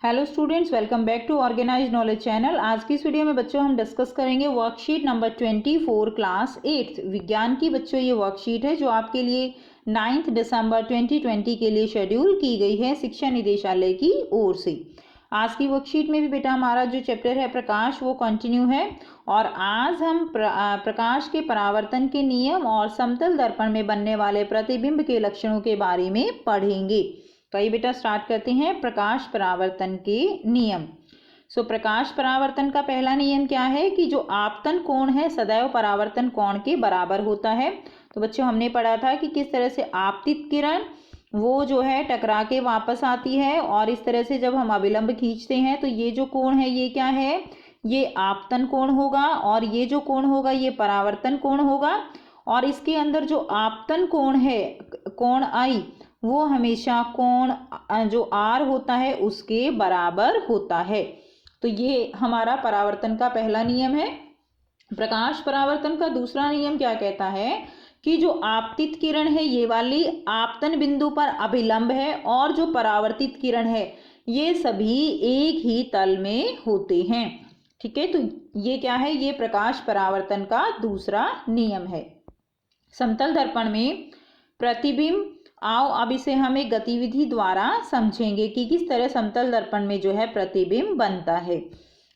Hello students, welcome back to organise knowledge channel. आज की इस वीडियो में बच्चों हम डिस्कस करेंगे वर्कशीट नंबर 24 क्लास 8 विज्ञान की। बच्चों ये वर्कशीट है जो आपके लिए 9 दिसंबर 2020 के लिए शेड्यूल की गई है शिक्षा निदेशालय की ओर से। आज की वर्कशीट में भी बेटा हमारा जो चैप्टर है प्रकाश वो कंटिन्यू है और आज हम प्रकाश के परावर्तन के नियम और समतल दर्पण में बनने वाले प्रतिबिंब के लक्षणों के बारे में पढ़ेंगे। तो आइए बेटा स्टार्ट करते हैं प्रकाश परावर्तन के नियम। प्रकाश परावर्तन का पहला नियम क्या है कि जो आपतन कोण है सदैव परावर्तन कोण के बराबर होता है। तो बच्चों हमने पढ़ा था कि किस तरह से आपतित किरण वो जो है टकरा के वापस आती है और इस तरह से जब हम अभिलंब खींचते हैं तो ये जो कोण है ये क्या है, ये आपतन कोण होगा और ये जो कोण होगा ये परावर्तन कोण होगा। और इसके अंदर जो आपतन कोण है कोण आई वो हमेशा कोण जो आर होता है उसके बराबर होता है। तो ये हमारा परावर्तन का पहला नियम है। प्रकाश परावर्तन का दूसरा नियम क्या कहता है कि जो आपतित किरण है ये वाली आपतन बिंदु पर अभिलंब है और जो परावर्तित किरण है ये सभी एक ही तल में होते हैं। ठीक है, तो ये क्या है, ये प्रकाश परावर्तन का दूसरा नियम है। समतल दर्पण में प्रतिबिंब, आओ अब इसे हम एक गतिविधि द्वारा समझेंगे कि किस तरह समतल दर्पण में जो है प्रतिबिंब बनता है।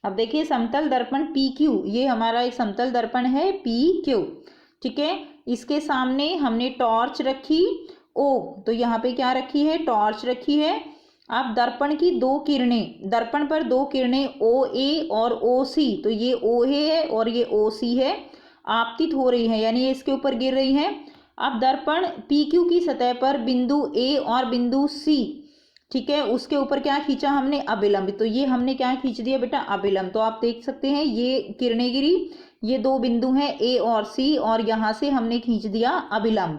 अब देखिए समतल दर्पण PQ, ये हमारा एक समतल दर्पण है PQ। ठीक है, इसके सामने हमने टॉर्च रखी O, तो यहाँ पे क्या रखी है, टॉर्च रखी है। अब दर्पण की दो किरणें, दर्पण पर दो किरणें OA और OC, तो ये OA है और ये OC है, आपतित हो रही है यानी ये इसके ऊपर गिर रही है। अब दर्पण PQ की सतह पर बिंदु A और बिंदु C, ठीक है, उसके ऊपर क्या खींचा हमने, अभिलंब। तो ये हमने क्या खींच दिया बेटा, अभिलंब। तो आप देख सकते हैं ये किरणें गिरी, ये दो बिंदु हैं A और C और यहाँ से हमने खींच दिया अभिलंब।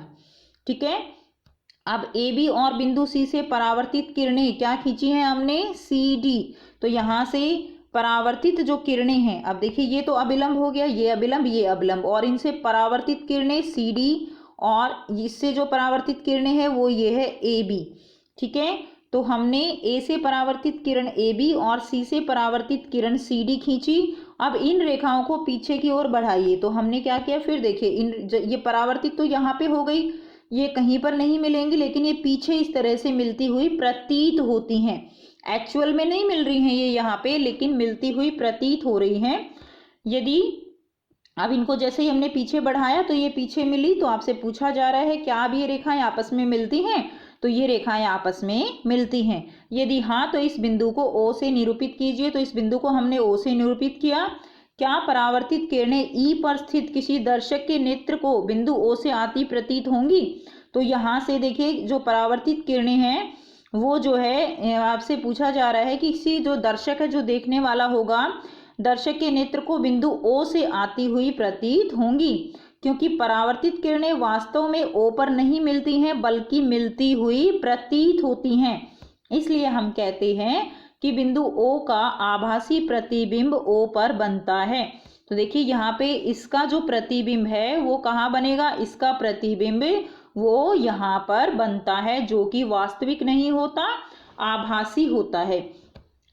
ठीक है, अब AB और बिंदु C से परावर्तित किरणें क्या खींची हैं हमने, CD। तो यहाँ से परावर्तित जो किरणें हैं, अब देखिए ये तो अभिलंब हो गया, ये अभिलंब और इनसे परावर्तित किरणें CD और इससे जो परावर्तित किरणें हैं वो ये है AB। ठीक है, तो हमने A से परावर्तित किरण AB और C से परावर्तित किरण CD खींची। अब इन रेखाओं को पीछे की ओर बढ़ाइए। तो हमने क्या किया, फिर देखिए ये परावर्तित तो यहाँ पे हो गई, ये कहीं पर नहीं मिलेंगी लेकिन ये पीछे इस तरह से मिलती हुई प्रतीत होती हैं। एक्चुअल में नहीं मिल रही हैं ये यहाँ पे, लेकिन मिलती हुई प्रतीत हो रही हैं। यदि अब इनको जैसे ही हमने पीछे बढ़ाया तो ये पीछे मिली, तो आपसे पूछा जा रहा है क्या अब ये रेखाएं आपस में मिलती हैं, तो ये रेखाएं आपस में मिलती हैं। यदि हाँ तो इस बिंदु को O से निरूपित कीजिए। तो इस बिंदु को हमने O से निरूपित किया। क्या परावर्तित किरणें E पर स्थित किसी दर्शक के नेत्र को बिंदु O से आती प्रतीत होंगी। तो यहाँ से देखिए जो परावर्तित किरणें हैं वो जो है आपसे पूछा जा रहा है कि किसी जो दर्शक है, जो देखने वाला होगा, दर्शक के नेत्र को बिंदु O से आती हुई प्रतीत होंगी, क्योंकि परावर्तित किरणें वास्तव में O पर नहीं मिलती हैं बल्कि मिलती हुई प्रतीत होती हैं। इसलिए हम कहते हैं कि बिंदु O का आभासी प्रतिबिंब O पर बनता है। तो देखिए यहाँ पे इसका जो प्रतिबिंब है वो कहाँ बनेगा, इसका प्रतिबिंब वो यहाँ पर बनता है, जो कि वास्तविक नहीं होता, आभासी होता है।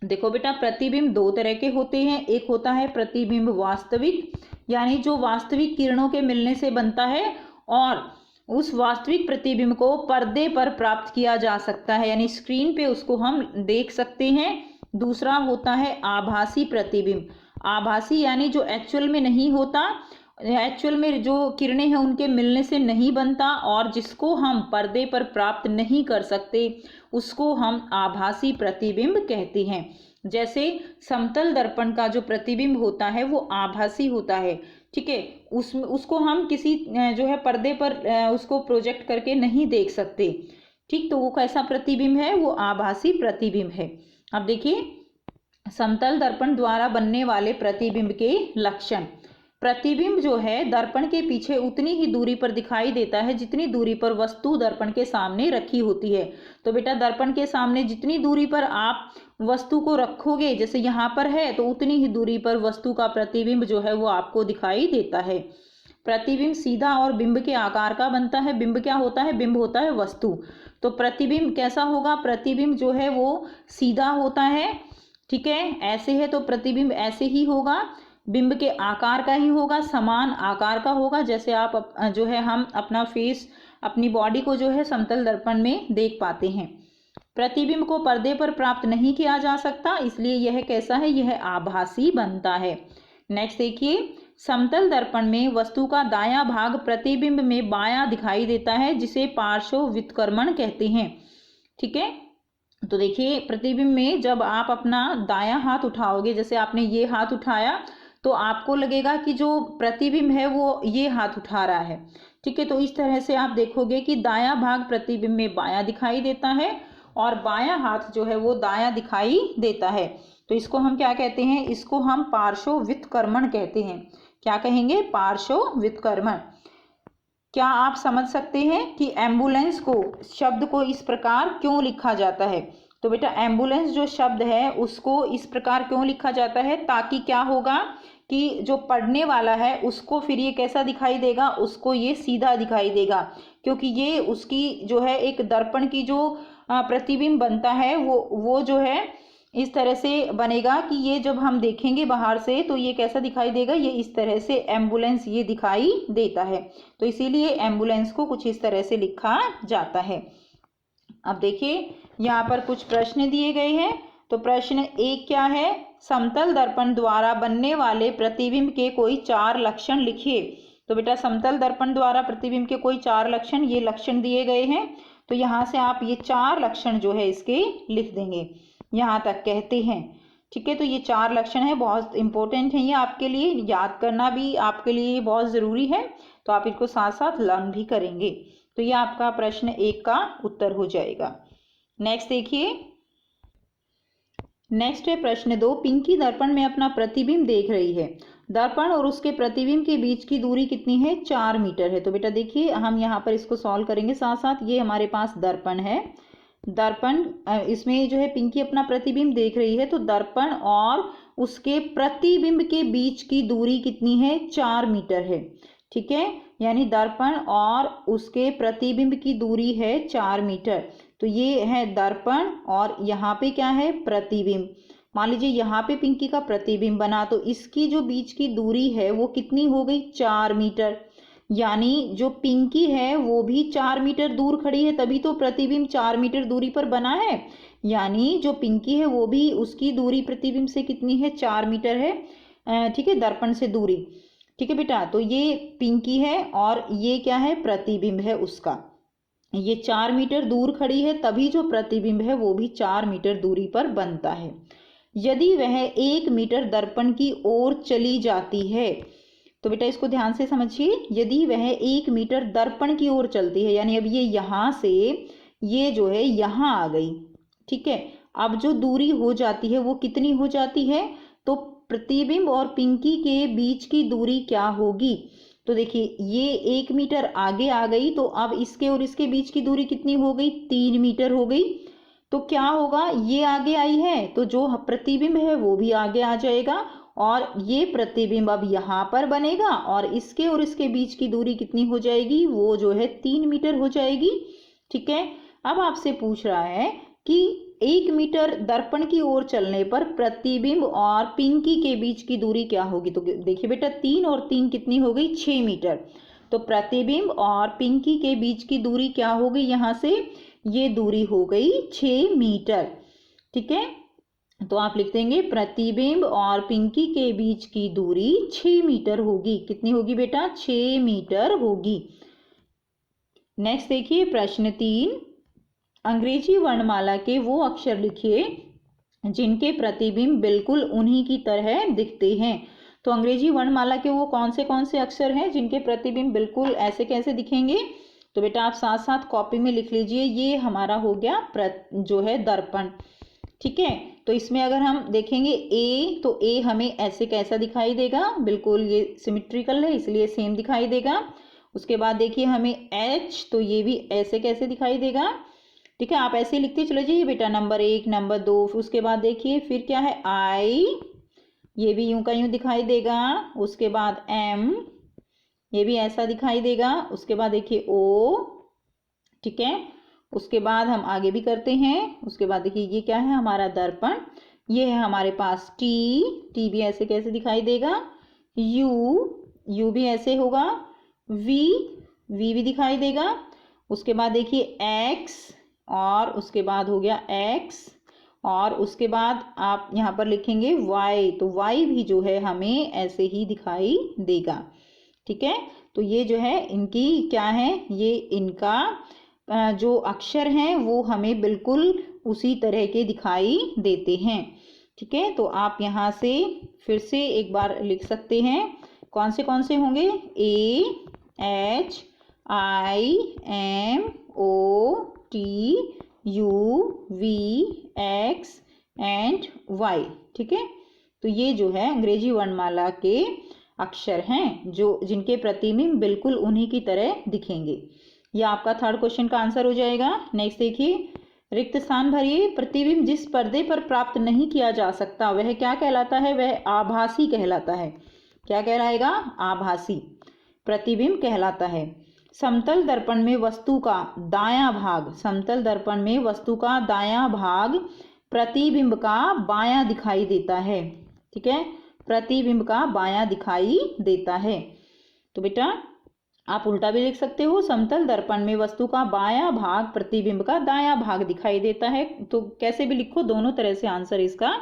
देखो बेटा प्रतिबिंब दो तरह के होते हैं, एक होता है प्रतिबिंब वास्तविक, यानी जो वास्तविक किरणों के मिलने से बनता है और उस वास्तविक प्रतिबिंब को पर्दे पर प्राप्त किया जा सकता है, यानी स्क्रीन पे उसको हम देख सकते हैं। दूसरा होता है आभासी प्रतिबिंब। आभासी यानी जो एक्चुअल में नहीं होता, एक्चुअल में जो किरणें हैं उनके मिलने से नहीं बनता और जिसको हम पर्दे पर प्राप्त नहीं कर सकते उसको हम आभासी प्रतिबिंब कहते हैं। जैसे समतल दर्पण का जो प्रतिबिंब होता है वो आभासी होता है। ठीक है, उसको हम किसी जो है पर्दे पर उसको प्रोजेक्ट करके नहीं देख सकते। ठीक, तो वो कैसा प्रतिबिंब है, वो आभासी प्रतिबिंब है। अब देखिए समतल दर्पण द्वारा बनने वाले प्रतिबिंब के लक्षण। प्रतिबिंब जो है दर्पण के पीछे उतनी ही दूरी पर दिखाई देता है जितनी दूरी पर वस्तु दर्पण के सामने रखी होती है। तो बेटा दर्पण के सामने जितनी दूरी पर आप वस्तु को रखोगे, जैसे यहाँ पर है, तो उतनी ही दूरी पर वस्तु का प्रतिबिंब जो है वो आपको दिखाई देता है। प्रतिबिंब सीधा और बिंब के आकार का बनता है। बिंब क्या होता है? बिंब होता है वस्तु। तो प्रतिबिंब कैसा होगा? प्रतिबिंब जो है वो सीधा होता है, ठीक है, ऐसे है तो प्रतिबिंब ऐसे ही होगा, बिंब के आकार का ही होगा, समान आकार का होगा। जैसे आप जो है हम अपना फेस, अपनी बॉडी को जो है समतल दर्पण में देख पाते हैं। प्रतिबिंब को पर्दे पर प्राप्त नहीं किया जा सकता, इसलिए यह कैसा है? यह आभासी बनता है। नेक्स्ट देखिए, समतल दर्पण में वस्तु का दायां भाग प्रतिबिंब में बायां दिखाई देता है, जिसे पार्श्व व्युत्क्रमण कहते हैं, ठीक है। तो देखिए प्रतिबिंब में जब आप अपना दायां हाथ उठाओगे, जैसे आपने ये हाथ उठाया, तो आपको लगेगा कि जो प्रतिबिंब है वो ये हाथ उठा रहा है, ठीक है। तो इस तरह से आप देखोगे कि दायां भाग प्रतिबिंब में बायां दिखाई देता है और बायां हाथ जो है वो दायां दिखाई देता है। तो इसको हम क्या कहते हैं? इसको हम पार्श्व व्युत्क्रमण कहते हैं। क्या कहेंगे? पार्श्व व्युत्क्रमण। क्या आप समझ सकते हैं कि एम्बुलेंस को शब्द को इस प्रकार क्यों लिखा जाता है? तो बेटा एम्बुलेंस जो शब्द है उसको इस प्रकार क्यों लिखा जाता है? ताकि क्या होगा कि जो पढ़ने वाला है उसको फिर ये कैसा दिखाई देगा? उसको ये सीधा दिखाई देगा, क्योंकि ये उसकी जो है एक दर्पण की जो प्रतिबिंब बनता है वो जो है इस तरह से बनेगा कि ये जब हम देखेंगे बाहर से तो ये कैसा दिखाई देगा? ये इस तरह से एम्बुलेंस ये दिखाई देता है। तो इसीलिए एम्बुलेंस को कुछ इस तरह से लिखा जाता है। अब देखिए यहाँ पर कुछ प्रश्न दिए गए हैं। तो प्रश्न 1 क्या है? समतल दर्पण द्वारा बनने वाले प्रतिबिंब के कोई 4 लक्षण लिखिए। तो बेटा समतल दर्पण द्वारा प्रतिबिंब के कोई 4 लक्षण, ये लक्षण दिए गए हैं। तो यहाँ से आप ये 4 लक्षण जो है इसके लिख देंगे, यहाँ तक कहते हैं, ठीक है। तो ये 4 लक्षण है, बहुत इंपॉर्टेंट है ये आपके लिए, याद करना भी आपके लिए बहुत ज़रूरी है। तो आप इनको साथ साथ लर्न भी करेंगे। तो ये आपका प्रश्न 1 का उत्तर हो जाएगा। नेक्स्ट देखिए, नेक्स्ट है प्रश्न 2। पिंकी दर्पण में अपना प्रतिबिंब देख रही है। दर्पण और उसके प्रतिबिंब के बीच की दूरी कितनी है? 4 मीटर है। तो बेटा देखिए हम यहाँ पर इसको सॉल्व करेंगे साथ साथ। ये हमारे पास दर्पण है, दर्पण इसमें जो है पिंकी अपना प्रतिबिंब देख रही है। तो दर्पण और उसके प्रतिबिंब के बीच की दूरी कितनी है? 4 मीटर है, ठीक है। यानी दर्पण और उसके प्रतिबिंब की दूरी है 4 मीटर। तो ये है दर्पण और यहाँ पे क्या है? प्रतिबिंब। मान लीजिए यहाँ पे पिंकी का प्रतिबिंब बना, तो इसकी जो बीच की दूरी है वो कितनी हो गई? 4 मीटर। यानी जो पिंकी है वो भी 4 मीटर दूर खड़ी है, तभी तो प्रतिबिंब 4 मीटर दूरी पर बना है। यानी जो पिंकी है वो भी, उसकी दूरी प्रतिबिंब से कितनी है? 4 मीटर है, ठीक है, दर्पण से दूरी, ठीक है बेटा। तो ये पिंकी है और ये क्या है? प्रतिबिंब है उसका। ये 4 मीटर दूर खड़ी है, तभी जो प्रतिबिंब है वो भी 4 मीटर दूरी पर बनता है। यदि वह 1 मीटर दर्पण की ओर चली जाती है, तो बेटा इसको ध्यान से समझिए। यदि वह 1 मीटर दर्पण की ओर चलती है, यानी अब ये यहाँ से ये जो है यहाँ आ गई, ठीक है। अब जो दूरी हो जाती है वो कितनी हो जाती है? तो प्रतिबिंब और पिंकी के बीच की दूरी क्या होगी? तो देखिए ये 1 मीटर आगे आ गई, तो अब इसके और इसके बीच की दूरी कितनी हो गई? 3 मीटर हो गई। तो क्या होगा? ये आगे आई है तो जो प्रतिबिंब है वो भी आगे आ जाएगा और ये प्रतिबिंब अब यहाँ पर बनेगा और इसके बीच की दूरी कितनी हो जाएगी? वो जो है 3 मीटर हो जाएगी, ठीक है। अब आपसे पूछ रहा है कि 1 मीटर दर्पण की ओर चलने पर प्रतिबिंब और पिंकी के बीच की दूरी क्या होगी? तो देखिए बेटा 3 और 3 कितनी हो गई? 6 मीटर। तो प्रतिबिंब और पिंकी के बीच की दूरी क्या हो गई? यहाँ से ये दूरी हो गई 6 मीटर, ठीक है। तो आप लिख देंगे प्रतिबिंब और पिंकी के बीच की दूरी 6 मीटर होगी। कितनी होगी बेटा? 6 मीटर होगी। नेक्स्ट देखिए प्रश्न 3। अंग्रेजी वर्णमाला के वो अक्षर लिखिए जिनके प्रतिबिंब बिल्कुल उन्हीं की तरह दिखते हैं। तो अंग्रेजी वर्णमाला के वो कौन से अक्षर हैं जिनके प्रतिबिंब बिल्कुल ऐसे कैसे दिखेंगे? तो बेटा आप साथ साथ कॉपी में लिख लीजिए। ये हमारा हो गया जो है दर्पण, ठीक है। तो इसमें अगर हम देखेंगे ए, तो ए हमें ऐसे कैसा दिखाई देगा? बिल्कुल ये सिमेट्रिकल है इसलिए सेम दिखाई देगा। उसके बाद देखिए हमें एच, तो ये भी ऐसे कैसे दिखाई देगा, ठीक है। आप ऐसे लिखते चले जाइए बेटा, नंबर 1, नंबर 2। उसके बाद देखिए फिर क्या है? आई, ये भी यूं का यूं दिखाई देगा। उसके बाद एम, ये भी ऐसा दिखाई देगा। उसके बाद देखिए ओ, ठीक है। उसके बाद हम आगे भी करते हैं। उसके बाद देखिए ये क्या है हमारा दर्पण, ये है हमारे पास टी भी ऐसे कैसे दिखाई देगा, यू भी ऐसे होगा, वी भी दिखाई देगा। उसके बाद देखिए एक्स, और उसके बाद हो गया एक्स, और उसके बाद आप यहाँ पर लिखेंगे वाई, तो वाई भी जो है हमें ऐसे ही दिखाई देगा, ठीक है। तो ये जो है इनकी क्या है, ये इनका जो अक्षर हैं वो हमें बिल्कुल उसी तरह के दिखाई देते हैं, ठीक है। तो आप यहाँ से फिर से एक बार लिख सकते हैं, कौन से होंगे, A H I M O T U V X and Y, ठीक है। तो ये जो है अंग्रेजी वर्णमाला के अक्षर हैं जो जिनके प्रतिबिंब बिल्कुल उन्हीं की तरह दिखेंगे। ये आपका थर्ड क्वेश्चन का आंसर हो जाएगा। नेक्स्ट देखिए, रिक्त स्थान भरिए। प्रतिबिंब जिस पर्दे पर प्राप्त नहीं किया जा सकता वह क्या कहलाता है, वह आभासी कहलाता है। क्या कहलाएगा, आभासी प्रतिबिंब कहलाता है। समतल दर्पण में वस्तु का दायां भाग, समतल दर्पण में वस्तु का दायां भाग प्रतिबिंब का बायां दिखाई देता है, ठीक है। प्रतिबिंब का बायां दिखाई देता है। तो बेटा आप उल्टा भी लिख सकते हो, समतल दर्पण में वस्तु का बायां भाग प्रतिबिंब का दायां भाग दिखाई देता है। तो कैसे भी लिखो, दोनों तरह से आंसर इसका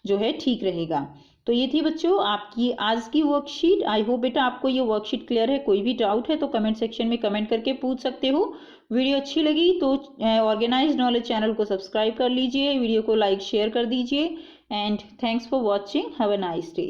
जो है ठीक रहेगा। तो ये थी बच्चों आपकी आज की वर्कशीट। आई होप बेटा आपको ये वर्कशीट क्लियर है। कोई भी डाउट है तो कमेंट सेक्शन में कमेंट करके पूछ सकते हो। वीडियो अच्छी लगी तो ऑर्गेनाइज्ड नॉलेज चैनल को सब्सक्राइब कर लीजिए, वीडियो को लाइक शेयर कर दीजिए। And thanks for watching, have a nice day.